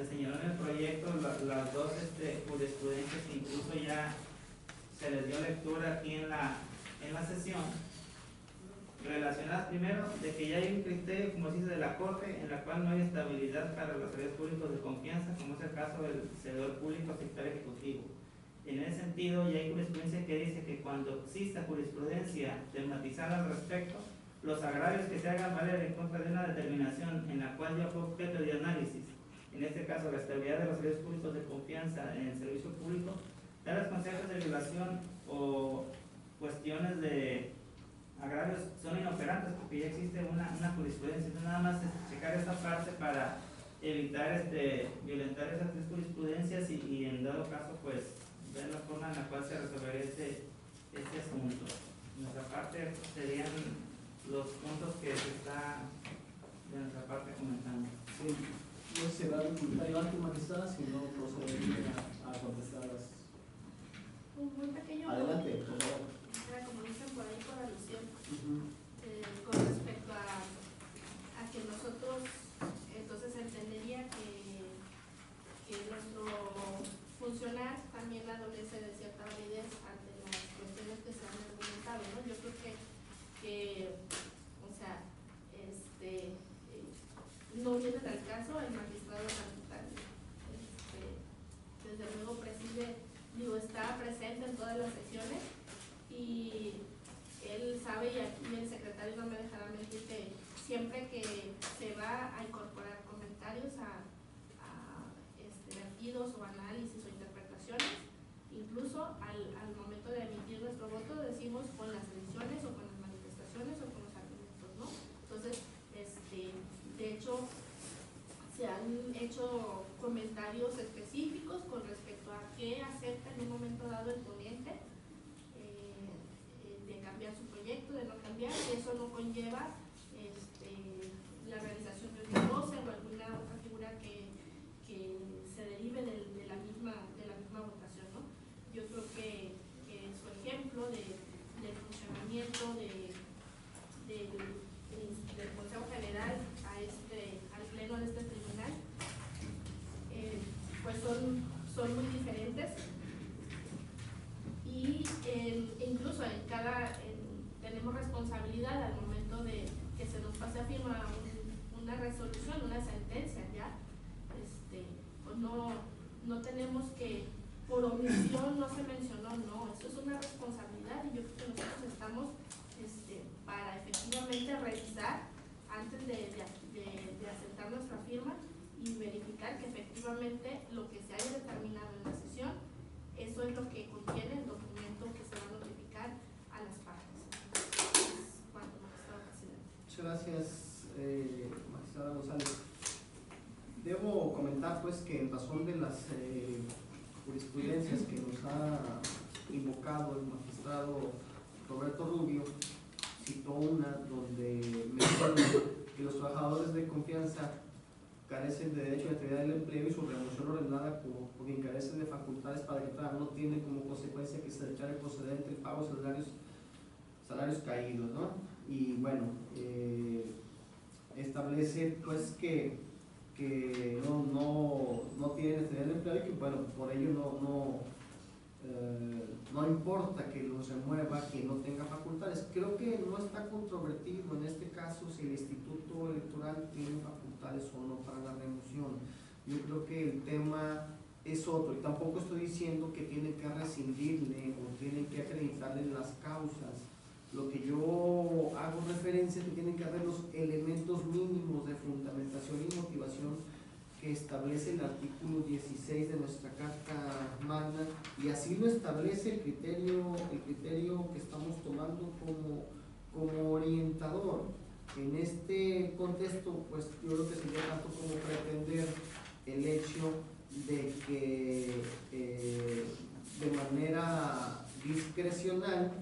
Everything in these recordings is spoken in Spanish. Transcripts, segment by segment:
se señaló en el proyecto, las dos jurisprudencias que incluso ya se les dio lectura aquí en la sesión, relacionadas primero de que ya hay un criterio, como se dice, de la Corte, en la cual no hay estabilidad para los servidores públicos de confianza, como es el caso del servidor público secretario ejecutivo. En ese sentido, ya hay jurisprudencia que dice que cuando exista jurisprudencia tematizada al respecto, los agravios que se hagan valer en contra de una determinación en la cual ya fue objeto de análisis, en este caso la estabilidad de los servicios públicos de confianza en el servicio público, tales conceptos de violación o cuestiones de agravios son inoperantes porque ya existe una jurisprudencia. Entonces nada más es checar esta parte para evitar violentar esas tres jurisprudencias y en dado caso pues ver la forma en la cual se resolvería este asunto. De nuestra parte serían los puntos que se está de nuestra parte comentando. Sí, no se va a comentario antes, magistrada, si no procedería a contestar las. Un muy pequeño. Adelante, por favor. Como dicen por ahí por alusión, con respecto a que nosotros entonces entendería que nuestro funcionar también adolece de cierta validez ante las cuestiones que se han argumentado, ¿no? Yo creo que o sea, no viene al caso el magistrado Santutani. Desde luego preside, está presente en todas las sesiones y él sabe, y aquí el secretario no me dejará mentir, que siempre que se va a incorporar comentarios a vertidos o análisis o interpretaciones, incluso al momento de emitir nuestro voto decimos con las ediciones o con las manifestaciones o con los argumentos, ¿no? Entonces, de hecho, se han hecho comentarios específicos con respecto a qué acepta en un momento dado el ponente, de cambiar su proyecto, de no cambiar, y eso no conlleva la realización de un negocio o alguna otra figura que se derive de la misma votación, ¿no? Yo creo que su ejemplo del funcionamiento del Consejo General al pleno de este tribunal, pues son muy diferentes, y incluso tenemos responsabilidad al momento de que se nos pase a firmar una resolución, una sentencia, ya pues no tenemos que, por omisión no se mencionó, no, eso es una responsabilidad, y yo creo que nosotros estamos para efectivamente revisar antes de aceptar nuestra firma y verificar que efectivamente lo que se haya determinado en la sesión, eso es lo que contiene el documento que se va a notificar a las partes. Cuando magistrado presidente. Muchas gracias, magistrada González. Debo comentar pues que en razón de las jurisprudencias que nos ha invocado el magistrado Roberto Rubio, citó una donde menciona que los trabajadores de confianza carecen de derecho a la actividad del empleo y su remoción ordenada porque carecen de facultades para decretar, no tienen como consecuencia que se declare procedente el pago de salarios caídos, ¿no? Y bueno, establece pues que no tienen actividad del empleo y que bueno, por ello no importa que lo remueva, que no tenga facultades. Creo que no está controvertido en este caso si el Instituto Electoral tiene facultades o no para la remoción. Yo creo que el tema es otro, y tampoco estoy diciendo que tienen que rescindirle o tienen que acreditarle las causas. Lo que yo hago referencia es que tienen que haber los elementos mínimos de fundamentación y motivación que establece el artículo 16 de nuestra Carta Magna, y así lo establece el criterio que estamos tomando como orientador. En este contexto, pues yo creo que sería tanto como pretender el hecho de que de manera discrecional,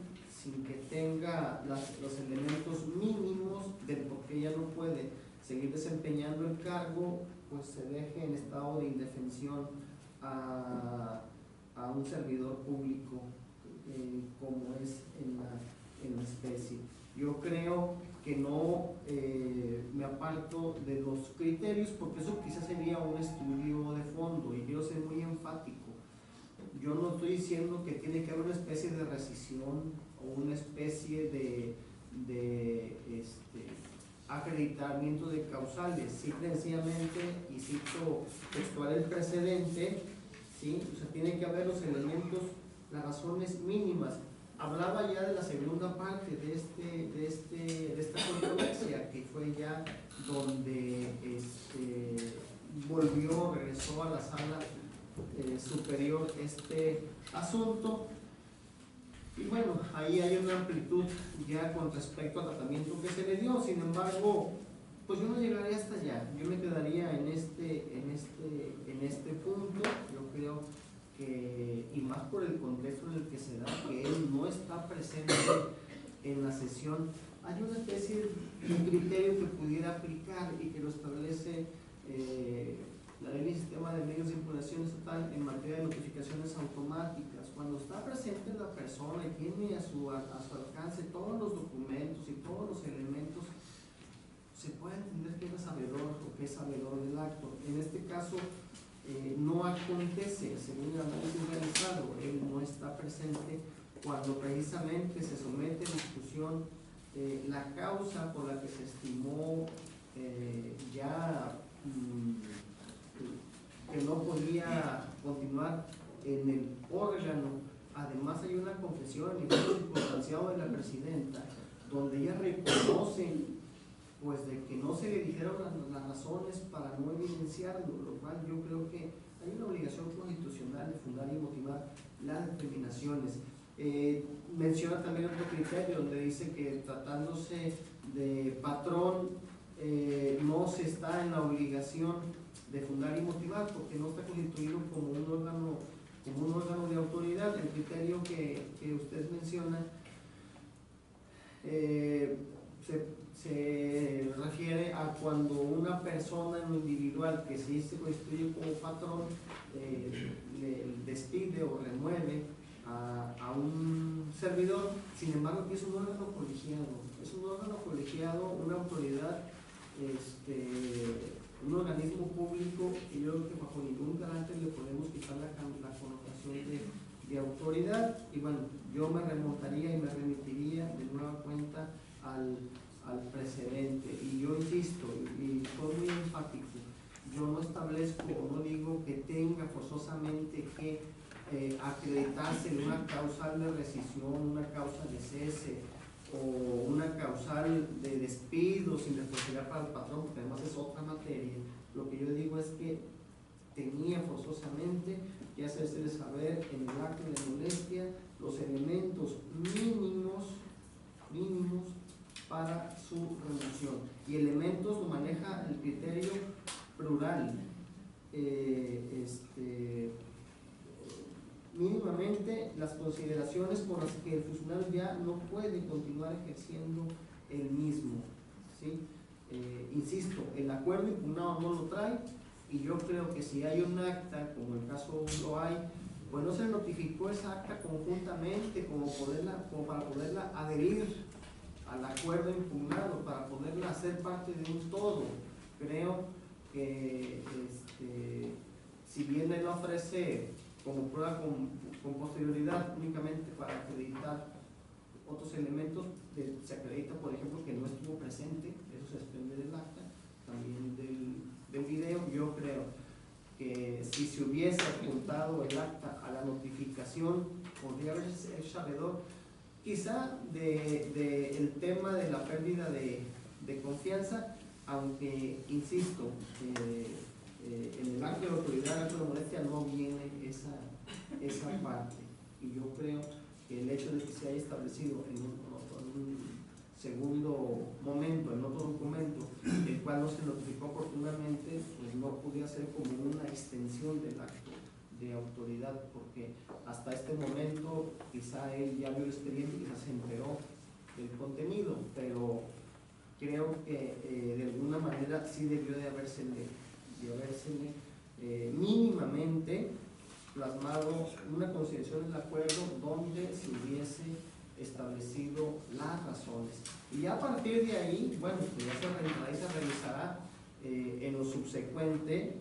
sin que tenga los elementos mínimos del por qué ella no puede seguir desempeñando el cargo, pues se deje en estado de indefensión a un servidor público como es en la especie. Yo creo que no me aparto de los criterios, porque eso quizás sería un estudio fondo, y quiero ser muy enfático. Yo no estoy diciendo que tiene que haber una especie de rescisión o una especie de acreditamiento de causales, simple y sencillamente, y cito textual el precedente, ¿sí? O sea, tiene que haber los elementos, las razones mínimas. Hablaba ya de la segunda parte de esta controversia, que fue ya donde regresó a la sala superior este asunto. Y bueno, ahí hay una amplitud ya con respecto al tratamiento que se le dio. Sin embargo, pues yo no llegaría hasta allá. Yo me quedaría en este punto. Yo creo que, y más por el contexto en el que se da, que él no está presente en la sesión, hay una especie de criterio que pudiera aplicar y que lo establece la ley del sistema de medios de impugnación estatal en materia de notificaciones automáticas. Cuando está presente la persona y tiene a su alcance todos los documentos y todos los elementos, se puede entender que es sabedor o que es sabedor del acto. En este caso no acontece, según el análisis realizado, él no está presente cuando precisamente se somete a discusión la causa por la que se estimó que no podía continuar en el órgano. Además hay una confesión en el circunstanciado de la presidenta donde ella reconoce pues de que no se le dijeron las razones para no evidenciarlo, lo cual yo creo que hay una obligación constitucional de fundar y motivar las determinaciones. Menciona también otro criterio donde dice que tratándose de patrón no se está en la obligación de fundar y motivar porque no está constituido como un órgano de autoridad. El criterio que usted menciona se refiere a cuando una persona en lo individual que sí se constituye como patrón le despide o remueve a un servidor. Sin embargo, aquí es un órgano colegiado, una autoridad, un organismo público, y yo creo que bajo ningún carácter le podemos quitar la connotación de autoridad. Y bueno, yo me remontaría y me remitiría de nueva cuenta al precedente. Y yo insisto, y soy muy enfático, yo no establezco o no digo que tenga forzosamente que acreditarse en una causal de rescisión, una causa de cese o una causal de despido sin responsabilidad para el patrón, porque además es otra materia. Lo que yo digo es que tenía forzosamente que hacerse saber en el acto de molestia los elementos mínimos para su remoción, y elementos lo maneja el criterio plural. Mínimamente las consideraciones por las que el funcionario ya no puede continuar ejerciendo el mismo, ¿sí? Insisto, el acuerdo impugnado no lo trae, y yo creo que si hay un acta, como el caso lo hay, pues no se notificó esa acta conjuntamente como para poderla adherir al acuerdo impugnado, para poderla hacer parte de un todo. Creo que si bien él ofrece como prueba con posterioridad únicamente para acreditar otros elementos, se acredita por ejemplo que no estuvo presente, eso se desprende del acta, también del video. Yo creo que si se hubiese apuntado el acta a la notificación, podría haberse hecho sabedor quizá el tema de la pérdida de confianza, aunque insisto, en el acto de autoridad, el acto de molestia no viene esa parte, y yo creo que el hecho de que se haya establecido en un segundo momento, en otro documento, el cual no se notificó oportunamente, pues no podía ser como una extensión del acto de autoridad, porque hasta este momento quizá él ya vio el expediente y quizás se enteró del contenido, pero creo que de alguna manera sí debió de habérsele mínimamente plasmado una consideración del acuerdo donde se hubiese establecido las razones. Y ya a partir de ahí, bueno, pues ya se revisará en lo subsecuente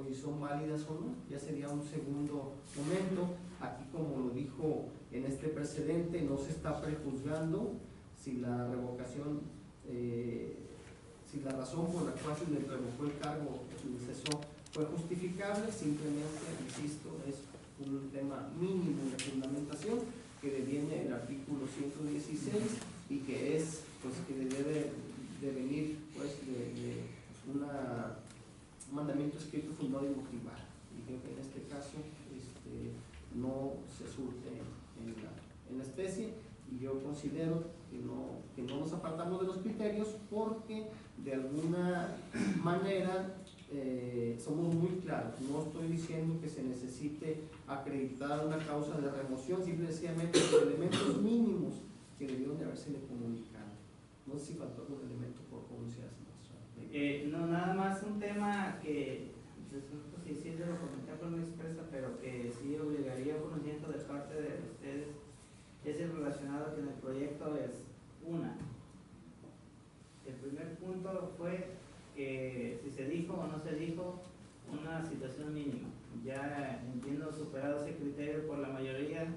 y son válidas o no, ya sería un segundo momento. Aquí, como lo dijo en este precedente, no se está prejuzgando si la revocación, si la razón por la cual se le revocó el cargo y cesó fue justificable. Simplemente, insisto, es un tema mínimo de fundamentación que deviene el artículo 116 y que es, pues, que debe de venir, pues, de un mandamiento escrito, fundado y motivado. Y creo que en este caso no se surte en la especie, y yo considero que no nos apartamos de los criterios, porque de alguna manera somos muy claros. No estoy diciendo que se necesite acreditar una causa de remoción, simplemente los elementos mínimos que debieron de haberse comunicado. No sé si faltó algún elemento por pronunciarse. No, nada más un tema que sí lo comenté por una expresa, pero que sí obligaría un conocimiento de parte de ustedes, es el relacionado que en el proyecto es el primer punto fue que si se dijo o no se dijo una situación mínima. Ya entiendo superado ese criterio por la mayoría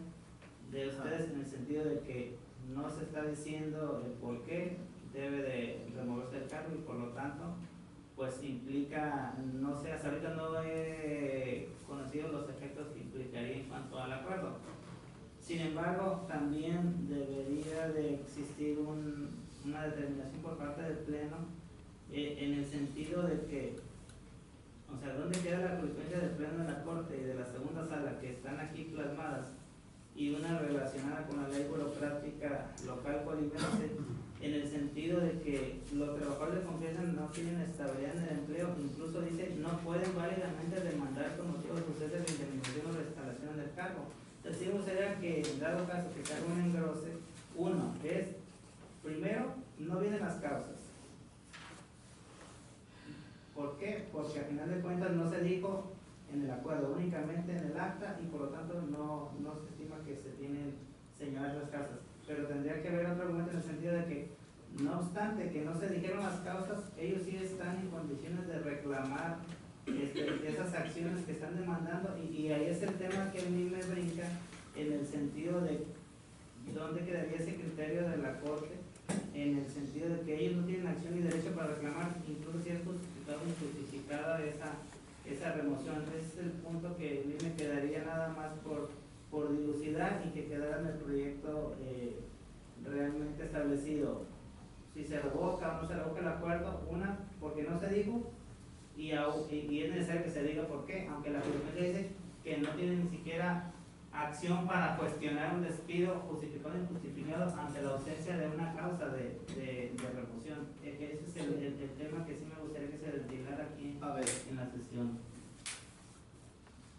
de ustedes, en el sentido de que no se está diciendo el por qué debe de removerse el cargo, y por lo tanto pues implica, no sé, hasta ahorita no he conocido los efectos que implicaría en cuanto al acuerdo. Sin embargo, también debería de existir una determinación por parte del Pleno, en el sentido de que, o sea, ¿dónde queda la jurisprudencia del Pleno de la Corte y de la segunda sala que están aquí plasmadas, y una relacionada con la ley burocrática local colimense, en el sentido de que los trabajadores de confianza no tienen estabilidad en el empleo? Incluso dice, no pueden válidamente demandar con motivo de sucesos de indemnización o restauración del cargo. Entonces, sí, sería que, en dado caso que se haga un engrose, uno es, primero, no vienen las causas. ¿Por qué? Porque al final de cuentas no se dijo en el acuerdo, únicamente en el acta, y por lo tanto no se estima que se tienen señaladas las causas. Pero tendría que haber otro argumento en el sentido de que, no obstante que no se dijeron las causas, ellos sí están en condiciones de reclamar esas acciones que están demandando, y ahí es el tema que a mí me brinca, en el sentido de dónde quedaría ese criterio de la Corte, en el sentido de que ellos no tienen acción ni derecho para reclamar, incluso si es justificada o injustificada esa remoción. Ese es el punto que a mí me quedaría nada más por dilucidar, y que quedara en el proyecto realmente establecido si se revoca o no se revoca el acuerdo. Una, porque no se dijo, y es necesario que se diga por qué, aunque la jurisprudencia dice que no tiene ni siquiera acción para cuestionar un despido justificado o injustificado ante la ausencia de una causa de remoción. Ese es el tema que sí me gustaría que se ventilara aquí en la sesión.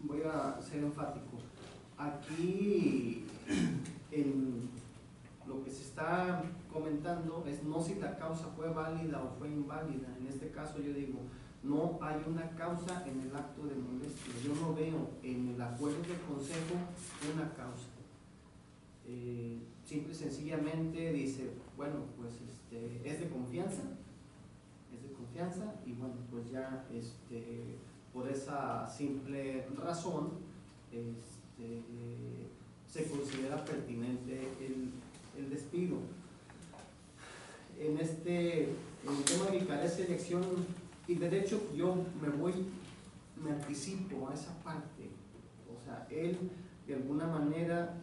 Voy a ser enfático. Aquí lo que se está comentando es no si la causa fue válida o fue inválida. En este caso yo digo, no hay una causa en el acto de molestia. Yo no veo en el acuerdo del consejo una causa. Simple y sencillamente dice, bueno, pues es de confianza, y bueno, pues ya por esa simple razón se considera pertinente el despido. En el tema de mi carece de elección y derecho, yo me anticipo a esa parte. O sea, él de alguna manera,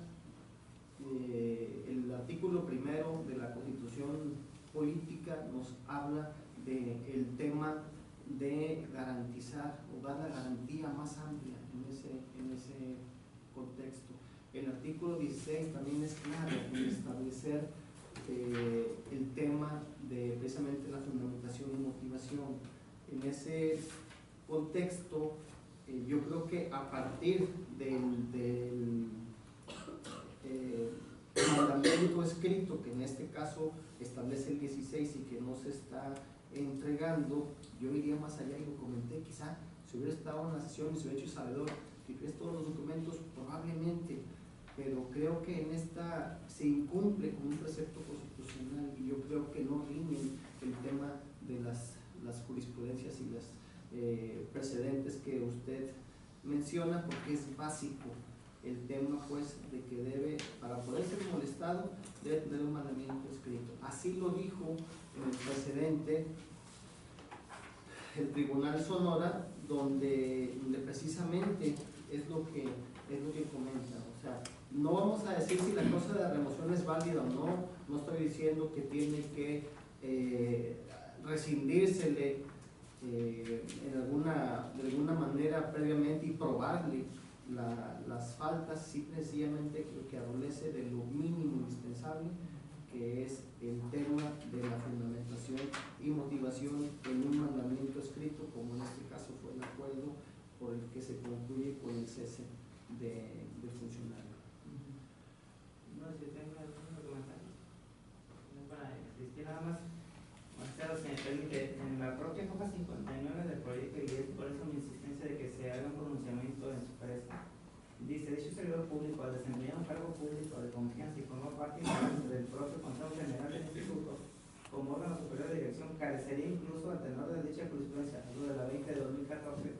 el artículo primero de la Constitución Política nos habla del tema de garantizar o dar la garantía más amplia en ese contexto. El artículo 16 también es claro en establecer el tema de precisamente la fundamentación y motivación. En ese contexto, yo creo que a partir del mandamiento escrito, que en este caso establece el 16 y que no se está entregando, yo iría más allá y lo comenté. Quizá si hubiera estado en la sesión y se hubiera hecho sabedor que tienes todos los documentos, probablemente, pero creo que en esta se incumple con un precepto constitucional, y yo creo que no riñen el tema de las jurisprudencias y las precedentes que usted menciona, porque es básico el tema, pues, de que debe, para poder ser molestado, debe tener un mandamiento escrito. Así lo dijo en el precedente el Tribunal Sonora, donde precisamente es lo que comenta. O sea, no vamos a decir si la causa de remoción es válida o no. No estoy diciendo que tiene que rescindírsele de alguna manera previamente y probarle las faltas, simplemente que adolece de lo mínimo indispensable, que es el tema de la fundamentación y motivación en un mandamiento escrito, como en este caso fue el acuerdo por el que se concluye con el cese de funcionario. No sé si tengo algunos comentarios. Para insistir nada más, Marcelo, si me permite, en la propia hoja 59 del proyecto, y es por eso mi insistencia de que se haga un pronunciamiento en su presta, dice: dicho servidor público, al desempeñar un cargo público de confianza y formar parte del propio Consejo General del Instituto, como órgano superior de dirección, carecería incluso al tenor de dicha jurisprudencia, de la 20 de 2014,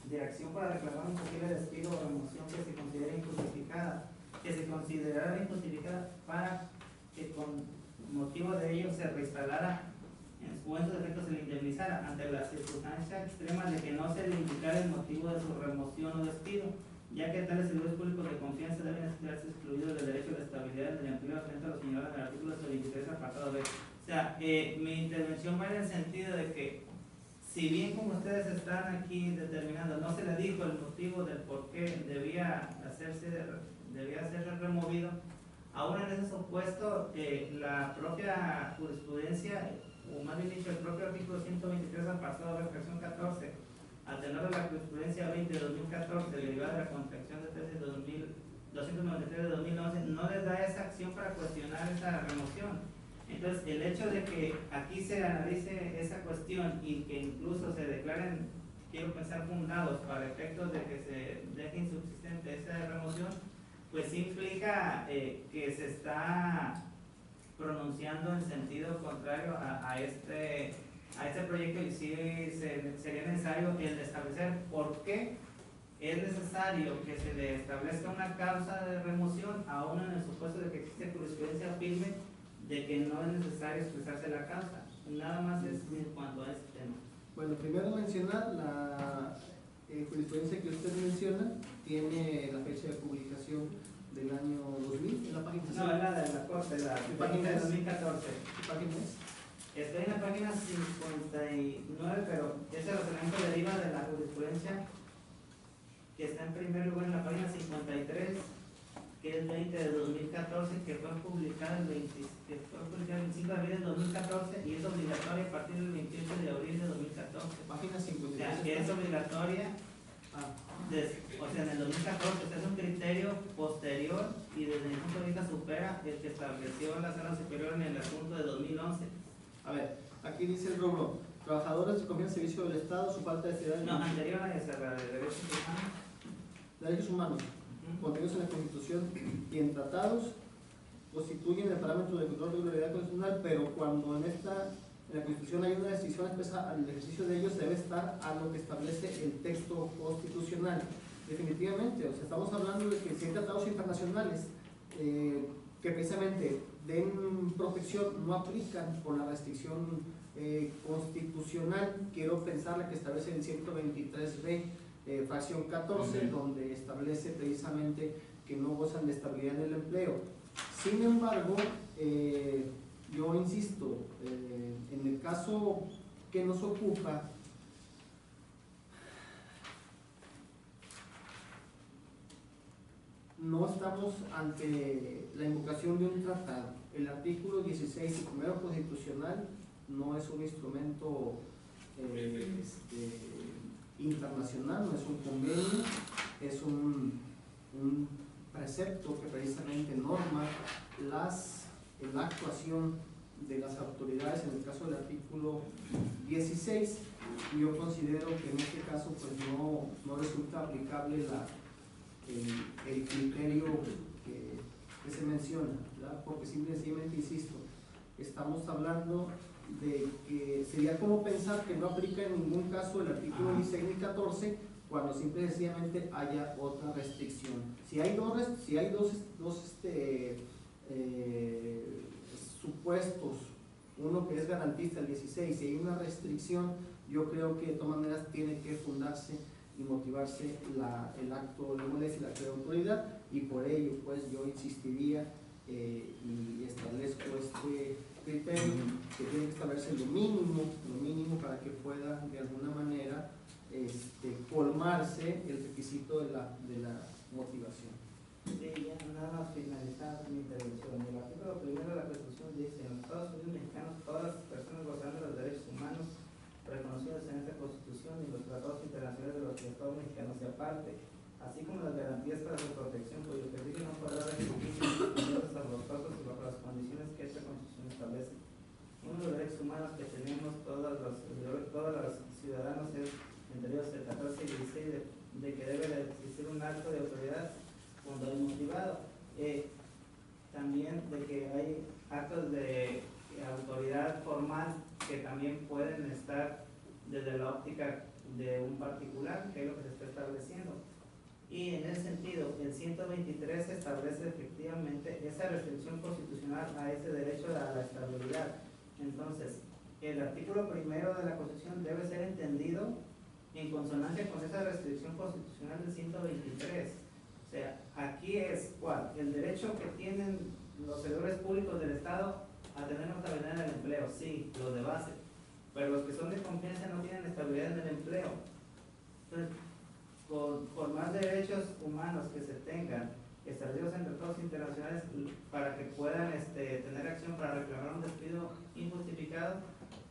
de acción para reclamar un posible despido o remoción que se considere injustificada, que se considerara injustificada para que con motivo de ello se reinstalara o en su defecto se le indemnizara ante la circunstancia extrema de que no se le indicara el motivo de su remoción o despido, ya que tales servidores públicos de confianza deben estarse excluidos del derecho a la estabilidad del empleo frente a lo señalado en el artículo 23 apartado B. O sea, mi intervención va en el sentido de que, si bien como ustedes están aquí determinando, no se le dijo el motivo del por qué debía ser removido, aún en ese supuesto, la propia jurisprudencia, o más bien dicho, el propio artículo 123 apartado B, fracción 14, al tenor de la jurisprudencia 20 de 2014, derivada de la contracción de 293 de 2011, no les da esa acción para cuestionar esa remoción. Entonces, el hecho de que aquí se analice esa cuestión y que incluso se declaren, quiero pensar, fundados para efectos de que se deje insubsistente esa remoción, pues implica que se está pronunciando en sentido contrario a este proyecto, y sí sería necesario el establecer por qué es necesario que se le establezca una causa de remoción, aún en el supuesto de que existe jurisprudencia firme de que no es necesario expresarse la causa. Nada más es en cuanto a este tema. Bueno, primero mencionar la jurisprudencia que usted menciona, tiene la fecha de publicación del año 2000 en la página. No, es la de la Corte, la página de 2014. ¿Qué página es? Estoy en la página 59, pero ese razonamiento deriva de la jurisprudencia que está en primer lugar en la página 53, que es 20 de 2014, que fue publicada el 25 de abril de 2014 y es obligatoria a partir del 28 de abril de 2014. Página 53. O sea, que es obligatoria, o sea, en el 2014. Este es un criterio posterior y desde mi punto de vista supera el que estableció la Sala Superior en el asunto de 2011. A ver, aquí dice el rubro: trabajadores de confianza al servicio del Estado, su falta de seriedad. No, anterior a esa, la de derechos humanos. Derechos humanos, contenidos en la Constitución y en tratados, constituyen el parámetro de control de regularidad constitucional, pero cuando en la Constitución hay una decisión expresa, el ejercicio de ellos debe estar a lo que establece el texto constitucional. Definitivamente, o sea, estamos hablando de que si hay tratados internacionales que precisamente den protección, no aplican por la restricción constitucional. Quiero pensar la que establece el 123b, fracción 14, donde establece precisamente que no gozan de estabilidad en el empleo. Sin embargo, yo insisto, en el caso que nos ocupa, no estamos ante la invocación de un tratado. El artículo 16 y primero constitucional no es un instrumento internacional, no es un convenio, es un precepto que precisamente norma la actuación de las autoridades. En el caso del artículo 16, yo considero que en este caso pues no resulta aplicable el criterio que se menciona, ¿verdad? Porque simplemente, insisto, estamos hablando de que sería como pensar que no aplica en ningún caso el artículo 16 ni 14 cuando simple y sencillamente haya otra restricción. Si hay dos supuestos, uno que es garantista, el 16, y hay una restricción, yo creo que de todas maneras tiene que fundarse y motivarse el acto de molestia y la acto de autoridad, y por ello pues yo insistiría y establezco este criterio que tiene que establecer lo mínimo para que pueda de alguna manera colmarse el requisito de la motivación. Sí, ya nada más finalizar mi intervención. El artículo primero de la Constitución dice: en los Estados Unidos mexicanos todas las personas gozando de los derechos humanos reconocidos en esta Constitución y los tratados internacionales de los que el Estado mexicano se aparte, así como las garantías para su protección, cuyo ejercicio no podrá restringirse a los casos y bajo las condiciones que esta Constitución establece. Uno de los derechos humanos que tenemos todos los ciudadanos es, entre ellos el 14 y 16, de que debe de existir un acto de autoridad fundado y motivado. También de que hay actos de autoridad formal que también pueden estar desde la óptica de un particular, que es lo que se está estableciendo. Y en ese sentido, el 123 establece efectivamente esa restricción constitucional a ese derecho a la estabilidad. Entonces, el artículo primero de la Constitución debe ser entendido en consonancia con esa restricción constitucional del 123. O sea, aquí es ¿cuál? El derecho que tienen los servidores públicos del Estado a tener una estabilidad en el empleo, sí, los de base, pero los que son de confianza no tienen estabilidad en el empleo. Entonces, por más derechos humanos que se tengan establecidos en tratados internacionales para que puedan tener acción para reclamar un despido injustificado,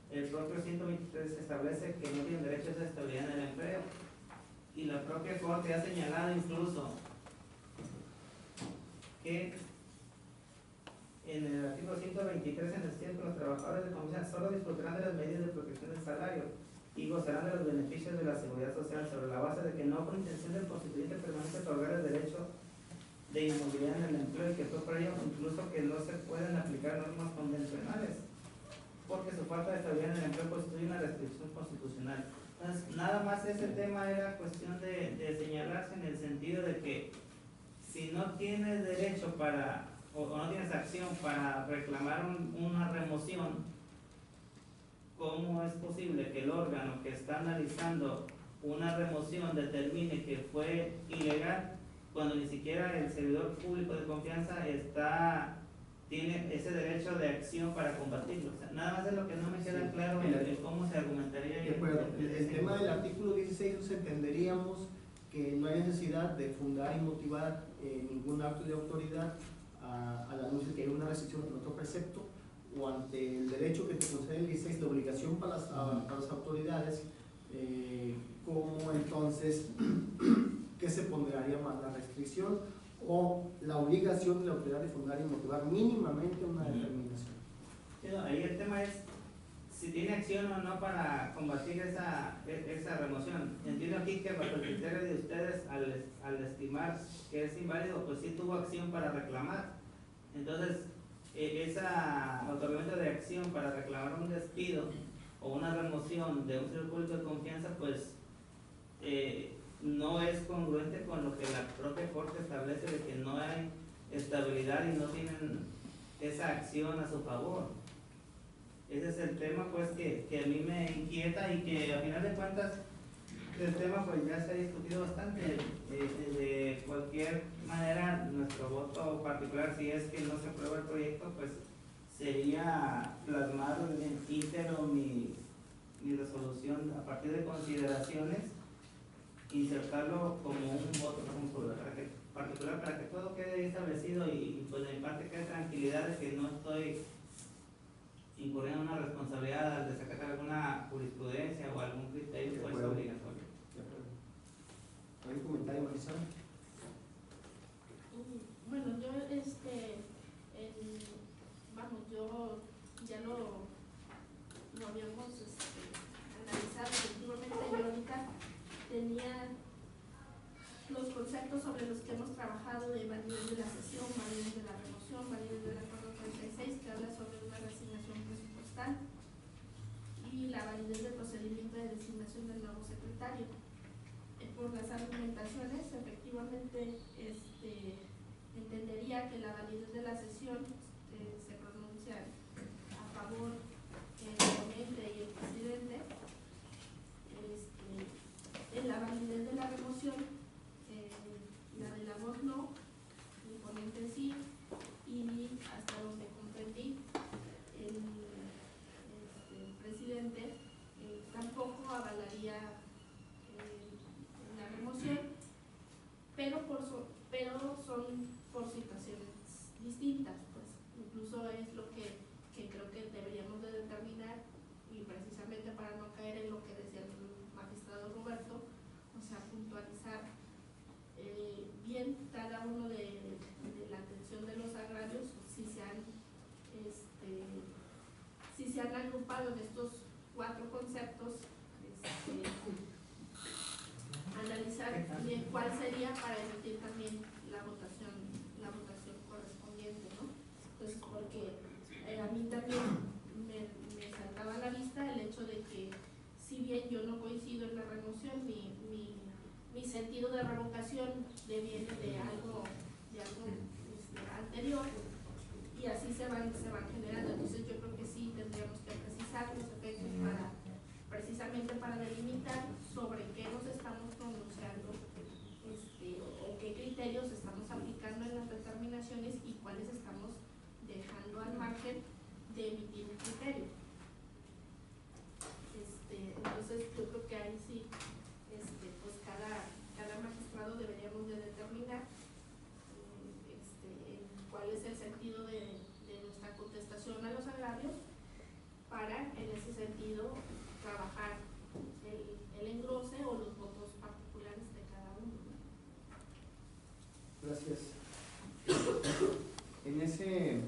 el propio 123 establece que no tienen derecho a esa estabilidad en el empleo. Y la propia Corte ha señalado incluso que en el artículo 123 en el que los trabajadores de confianza solo disfrutarán de las medidas de protección del salario y gozarán de los beneficios de la seguridad social sobre la base de que no con intención del constituyente permanente otorgar el derecho de inmovilidad en el empleo, y que fue por ello incluso que no se pueden aplicar normas convencionales porque su falta de estabilidad en el empleo constituye una restricción constitucional. Entonces, nada más ese tema era cuestión de señalarse en el sentido de que si no tienes derecho para, o no tienes acción para reclamar una remoción, ¿cómo es posible que el órgano que está analizando una remoción determine que fue ilegal cuando ni siquiera el servidor público de confianza tiene ese derecho de acción para combatirlo? O sea, nada más es lo que no me queda claro en cómo se argumentaría. De acuerdo. El tema del artículo 16 nos entenderíamos que no hay necesidad de fundar y motivar ningún acto de autoridad al anuncio de que hay una restricción en otro precepto, o ante el derecho que te concede el 16 de obligación para las autoridades, como entonces que se ponderaría más la restricción o la obligación de la autoridad de fundar y motivar mínimamente una determinación. Sí, no, ahí el tema es si tiene acción o no para combatir esa remoción. Entiendo aquí que bajo el criterio de ustedes, al estimar que es inválido, pues sí tuvo acción para reclamar. Entonces, esa otorgamiento de acción para reclamar un despido o una remoción de un servidor público de confianza, pues no es congruente con lo que la propia Corte establece de que no hay estabilidad y no tienen esa acción a su favor. Ese es el tema pues que a mí me inquieta, y que a final de cuentas el tema pues ya se ha discutido bastante. De cualquier manera, nuestro voto particular, si es que no se aprueba el proyecto, pues sería plasmar en íntegro mi resolución a partir de consideraciones, insertarlo como un voto particular para que todo quede establecido y pues de mi parte quede tranquilidad de que no estoy incurriendo en una responsabilidad al desacatar alguna jurisprudencia o algún criterio pues obligatorio. ¿Algún comentario, Marisol? Bueno, yo yo ya lo habíamos analizado efectivamente. Yo ahorita tenía los conceptos sobre los que hemos trabajado de validez de la cesión, validez de la remoción, validez del acuerdo 36, que habla sobre una resignación presupuestal. secretario. Por las argumentaciones, efectivamente, entendería que la validez de la sesión se pronuncia a favor el ponente y el presidente. En la validez de la remoción, la de la voz no, el ponente sí, y hasta donde comprendí, el presidente tampoco avalaría la remoción, pero son por situaciones distintas, pues incluso es lo que creo que deberíamos de determinar, y precisamente para no caer en lo que decía el magistrado Roberto, o sea, puntualizar bien cada uno de la atención de los agravios, si se han agrupado en estos 4 conceptos, analizar bien cuál sería para emitir también la votación correspondiente, ¿no? Entonces, porque a mí también me saltaba a la vista el hecho de que, si bien yo no coincido en la remoción, mi sentido de revocación deviene de algo anterior, y así se van generando. Entonces yo creo que sí tendríamos que precisar los efectos precisamente para delimitar sobre qué nos estamos pronunciando, o qué criterios estamos aplicando en las determinaciones y cuáles estamos dejando al margen de emitir un criterio. Entonces yo creo que ahí sí, pues cada magistrado deberíamos de determinar cuál es el sentido de nuestra contestación a los agravios, para en ese sentido trabajar el engrose o los votos particulares de cada uno. Gracias. En ese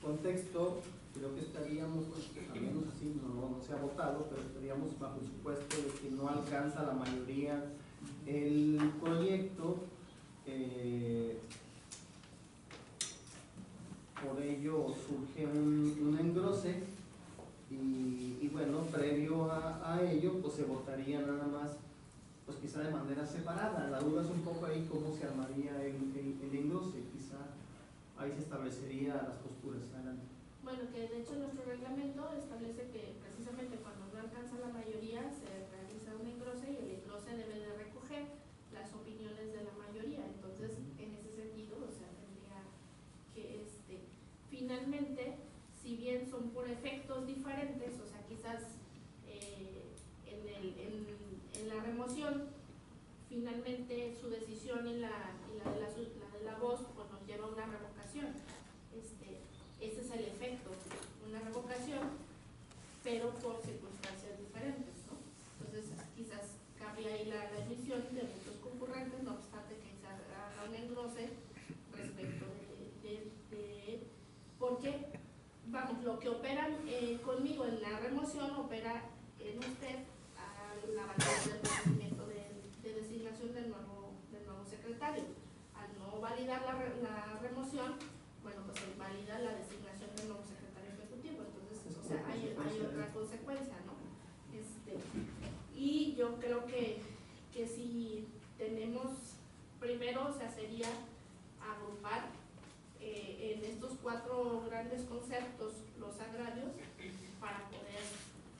contexto, creo que estaríamos, pues, al menos así, no se ha votado, pero estaríamos bajo el supuesto de que no alcanza la mayoría el proyecto. Por ello surge un engrose y bueno, previo a ello pues se votaría nada más, pues quizá de manera separada. La duda es un poco ahí cómo se armaría el engrose, quizá ahí se establecería las posturas. Adelante. Bueno, que de hecho nuestro reglamento establece que precisamente cuando no alcanza la mayoría se realiza un engrose, y el engrose debe de recoger las opiniones de la mayoría. Entonces, en ese sentido, o sea, tendría que finalmente, si bien son por efectos diferentes, o sea, quizás en la remoción, finalmente su decisión y la de la voz pues nos lleva a una revocación. Ese es el efecto, una revocación, pero por circunstancias diferentes, ¿no? Entonces, quizás cabría ahí la emisión de votos concurrentes, no obstante que se haga un engrose respecto porque, vamos, lo que operan conmigo en la remoción opera en usted a la validez del procedimiento de designación del nuevo secretario. Al no validar la remoción, bueno, pues se valida la designación del nuevo secretario ejecutivo. Entonces, o sea, hay otra consecuencia, ¿no? Y yo creo que si tenemos, primero, o sea, sería agrupar en estos 4 grandes conceptos los agravios, para poder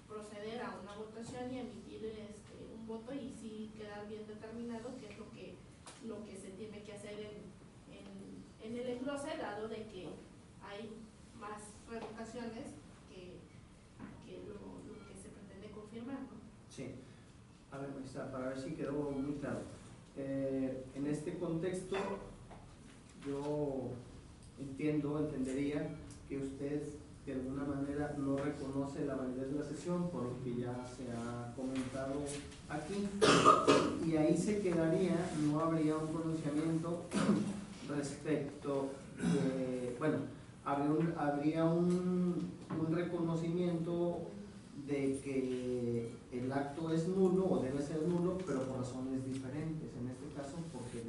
proceder a una votación y emitir un voto, y sí quedar bien determinado qué es lo que se tiene que hacer en el engrose, dado de que hay más revocaciones que lo que se pretende confirmar, ¿no? Sí. A ver, maestra, para ver si quedó muy claro. En este contexto, yo entendería que usted de alguna manera no reconoce la validez de la sesión, por lo que ya se ha comentado aquí, y ahí se quedaría, no habría un pronunciamiento respecto de, bueno, habría un reconocimiento de que el acto es nulo o debe ser nulo, pero por razones diferentes. En este caso, porque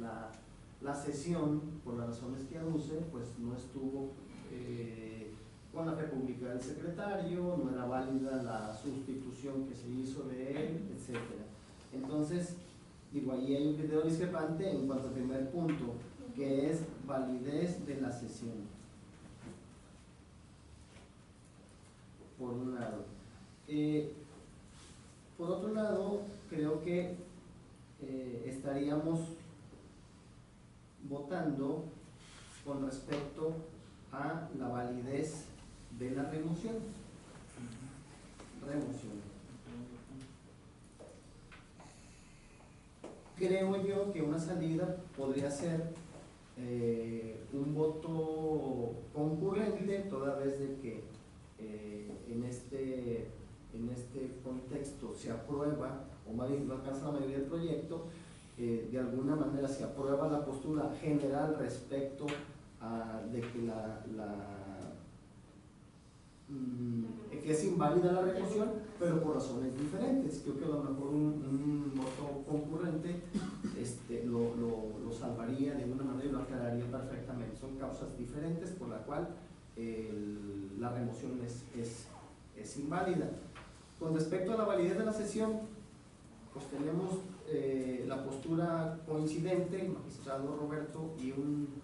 la sesión, por las razones que aduce, pues no estuvo con la fe pública del secretario, no era válida la sustitución que se hizo de él, etc. Entonces, digo, ahí hay un criterio discrepante en cuanto al primer punto, que es validez de la sesión. Por un lado. Por otro lado, creo que estaríamos votando con respecto a la validez de la remoción. Creo yo que una salida podría ser un voto concurrente, toda vez de que en este contexto se aprueba, o más bien no alcanza la mayoría del proyecto, de alguna manera se aprueba la postura general respecto a de que que es inválida la remoción, pero por razones diferentes. Creo que a lo mejor un voto concurrente lo salvaría de alguna manera y lo aclararía perfectamente. Son causas diferentes por la cual la remoción es inválida. Con respecto a la validez de la sesión, pues tenemos la postura coincidente, el magistrado Roberto y un